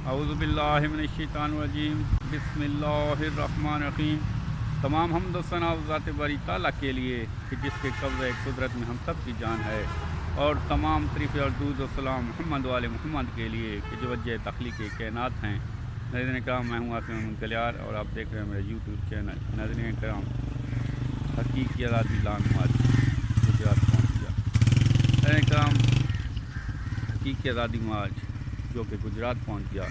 اعوذ باللہ من الشیطان الرجیم بسم اللہ الرحمن الرحیم۔ تمام حمد و ثنا ذات باری تعالیٰ کے لیے کہ جس کے قبضۂ قدرت میں ہم سب کی جان ہے، اور تمام تعریف اور درود و سلام محمد والے محمد کے لیے کہ جو وجہ تخلیق کائنات ہیں۔ ناظرین کرام، میں ہوں آصف کلیار اور آپ دیکھ رہے ہیں میرے یوٹیوب چینل۔ ناظرین کرام، حقیقی آزادی لانگ مارچ گجرات پہنچ گیا۔ ناظرین کرام، حقیقی آزادی مارچ جو کہ گجرات پہنچ گیا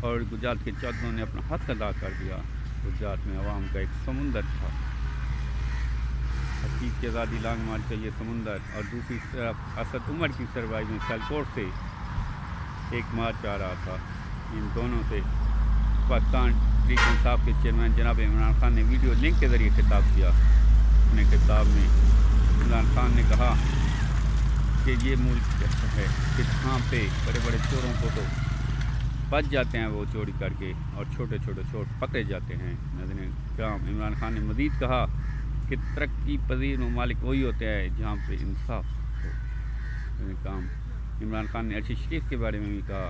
اور گجرات کے چودھروں نے اپنا حق ادا کر دیا۔ گجرات میں عوام کا ایک سمندر تھا، حقیقی آزادی لانگ مارچ کا یہ سمندر، اور دوسری طرف اسد عمر کی سربراہی میں سیالکوٹ سے ایک مارچ آ رہا تھا۔ ان دونوں سے پاکستان تحریک انصاف کے چیئرمین جناب عمران خان نے ویڈیو لنک کے ذریعے خطاب کیا۔ اپنے خطاب میں عمران خان نے کہا کہ یہ ملک ہے کہ جہاں پہ بڑے بڑے چوروں کو تو بچ جاتے ہیں وہ چوری کر کے، اور چھوٹے چھوٹے چور پکڑے جاتے ہیں۔ ناظرین کرام، عمران خان نے مزید کہا کہ ترقی پذیر ممالک وہی ہوتے ہیں جہاں پہ انصاف ہو۔ ناظرین کرام، عمران خان نے ارشد شریف کے بارے میں بھی کہا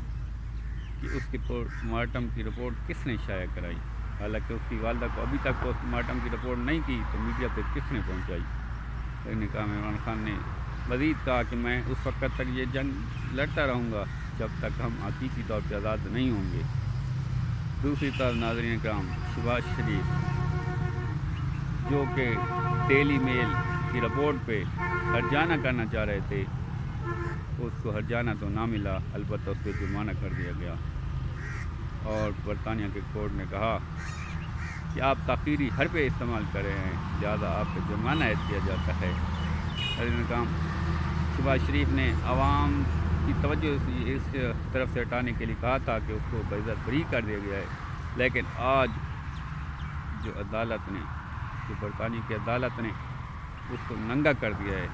کہ اس کی پوسٹ مارٹم کی رپورٹ کس نے شائع کرائی، حالانکہ اس کی والدہ کو ابھی تک پوسٹ مارٹم کی رپورٹ نہیں کی تو میڈیا پہ کس نے پہنچائی۔ ناظرین کرام، عمران خان نے مزید کہا کہ میں اس وقت تک یہ جنگ لڑتا رہوں گا جب تک ہم حقیقی طور پہ آزاد نہیں ہوں گے۔ دوسری طرف ناظرین کرام، شہباز شریف جو کہ ڈیلی میل کی رپورٹ پہ ہرجانہ کرنا چاہ رہے تھے، اس کو ہرجانہ تو نہ ملا، البتہ اس پہ جرمانہ کر دیا گیا، اور برطانیہ کے کورٹ نے کہا کہ آپ تاخیری حرف استعمال کر رہے ہیں، لہٰذا آپ پہ جرمانہ عائد کیا جاتا ہے۔ ناظرین کرام، شہباز شریف نے عوام کی توجہ اس طرف سے ہٹانے کے لیے کہا تھا کہ اس کو بعزت بری کر دیا گیا ہے، لیکن آج جو عدالت نے، جو برطانیہ کی عدالت نے اس کو ننگا کر دیا ہے،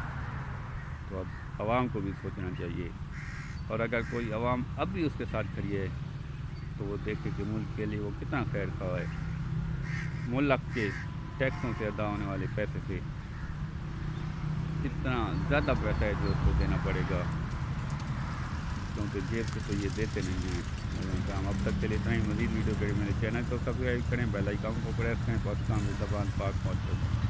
تو اب عوام کو بھی سوچنا چاہیے، اور اگر کوئی عوام اب بھی اس کے ساتھ کھڑی ہے تو وہ دیکھے کہ ملک کے لیے وہ کتنا خیر خواہ ہے۔ ملک کے ٹیکسوں سے ادا ہونے والے پیسے سے کتنا زیادہ پیسہ ہے جو اس کو دینا پڑے گا، کیونکہ جیب سے تو یہ دیتے نہیں ہیں۔ ہم اب تک کے لیے اتنا ہی۔ مزید ویڈیو کے لیے میرے چینل کو سبسکرائب کریں، بیل آئیکن کو پریس کریں۔ پاکستان زندہ باد، پاک فوج۔